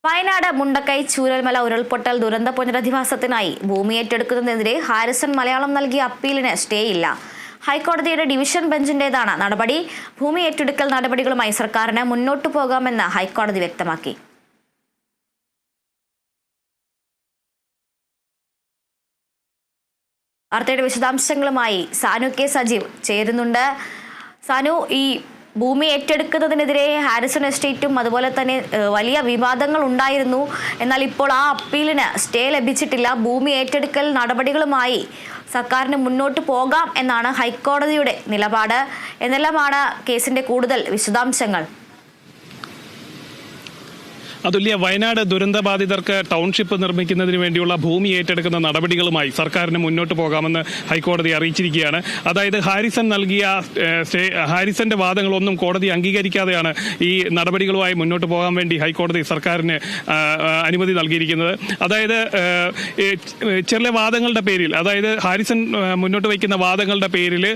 വയനാട് മുണ്ടക്കൈ ചൂരൽമല ഉരുൾപൊട്ടൽ ദുരന്ത പുനരധിവാസത്തിനായി ഭൂമി ഏറ്റെടുക്കുന്നതിനെതിരെ ഹാരിസൺ മലയാളം നൽകിയ അപ്പീലിന് സ്റ്റേ ഇല്ല. ഹൈക്കോടതിയുടെ ഡിവിഷൻ ബെഞ്ചിന്റേതാണ് നടപടി. ഭൂമി ഏറ്റെടുക്കൽ നടപടികളുമായി സർക്കാരിന് മുന്നോട്ടു പോകാമെന്ന് ഹൈക്കോടതി വ്യക്തമാക്കി. വാർത്തയുടെ വിശദാംശങ്ങളുമായി സാനു കെ സജീവ് ചേരുന്നുണ്ട്. സാനു, ഈ ഭൂമി ഏറ്റെടുക്കുന്നതിനെതിരെ ഹാരിസൺ എസ്റ്റേറ്റും അതുപോലെ തന്നെ വലിയ വിവാദങ്ങൾ ഉണ്ടായിരുന്നു. എന്നാൽ ഇപ്പോൾ ആ അപ്പീലിന് സ്റ്റേ ലഭിച്ചിട്ടില്ല. ഭൂമി ഏറ്റെടുക്കൽ നടപടികളുമായി സർക്കാരിന് മുന്നോട്ട് പോകാം എന്നാണ് ഹൈക്കോടതിയുടെ നിലപാട്. എന്നെല്ലാമാണ് കേസിന്റെ കൂടുതൽ വിശദാംശങ്ങൾ? അതുല്യ, വയനാട് ദുരന്തബാധിതർക്ക് ടൗൺഷിപ്പ് നിർമ്മിക്കുന്നതിന് വേണ്ടിയുള്ള ഭൂമി ഏറ്റെടുക്കുന്ന നടപടികളുമായി സർക്കാരിന് മുന്നോട്ട് പോകാമെന്ന് ഹൈക്കോടതി അറിയിച്ചിരിക്കുകയാണ്. അതായത് ഹാരിസന്റെ വാദങ്ങളൊന്നും കോടതി അംഗീകരിക്കാതെയാണ് ഈ നടപടികളുമായി മുന്നോട്ട് പോകാൻ വേണ്ടി ഹൈക്കോടതി സർക്കാരിന് അനുമതി നൽകിയിരിക്കുന്നത്. അതായത് ചില വാദങ്ങളുടെ പേരിൽ, അതായത് ഹാരിസൺ മുന്നോട്ട് വയ്ക്കുന്ന വാദങ്ങളുടെ പേരിൽ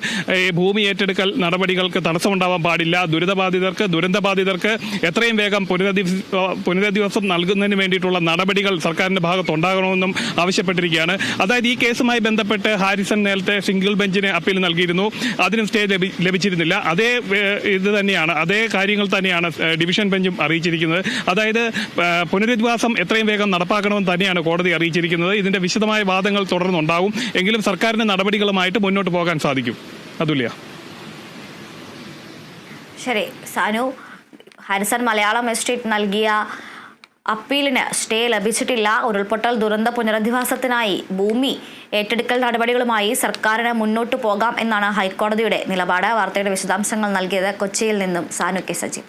ഭൂമി ഏറ്റെടുക്കൽ നടപടികൾക്ക് തടസ്സമുണ്ടാവാൻ പാടില്ല, ദുരന്തബാധിതർക്ക് എത്രയും വേഗം പുനരധിവാസം നൽകുന്നതിന് വേണ്ടിയിട്ടുള്ള നടപടികൾ സർക്കാരിന്റെ ഭാഗത്തുണ്ടാകണമെന്നും ആവശ്യപ്പെട്ടിരിക്കുകയാണ്. അതായത് ഈ കേസുമായി ബന്ധപ്പെട്ട് ഹാരിസൺ നേരത്തെ സിംഗിൾ ബെഞ്ചിന് അപ്പീൽ നൽകിയിരുന്നു. അതിനും സ്റ്റേ ലഭിച്ചിരുന്നില്ല. അതേ കാര്യങ്ങൾ തന്നെയാണ് ഡിവിഷൻ ബെഞ്ചും അറിയിച്ചിരിക്കുന്നത്. അതായത് പുനരധിവാസം എത്രയും വേഗം നടപ്പാക്കണമെന്ന് തന്നെയാണ് കോടതി അറിയിച്ചിരിക്കുന്നത്. ഇതിന്റെ വിശദമായ വാദങ്ങൾ തുടർന്നുണ്ടാകും. എങ്കിലും സർക്കാരിന് നടപടികളുമായിട്ട് മുന്നോട്ട് പോകാൻ സാധിക്കും. അതുല്യ. ശരി സാനു, ഹാരിസൺ മലയാളം എസ്റ്റേറ്റ് നൽകിയ അപ്പീലിന് സ്റ്റേ ലഭിച്ചിട്ടില്ല. ഉരുൾപൊട്ടൽ ദുരന്ത പുനരധിവാസത്തിനായി ഭൂമി ഏറ്റെടുക്കൽ നടപടികളുമായി സർക്കാരിന് മുന്നോട്ട് പോകാം എന്നാണ് ഹൈക്കോടതിയുടെ നിലപാട്. വാർത്തയുടെ വിശദാംശങ്ങൾ നൽകിയത് കൊച്ചിയിൽ നിന്നും സാനു കെ സജീവ്.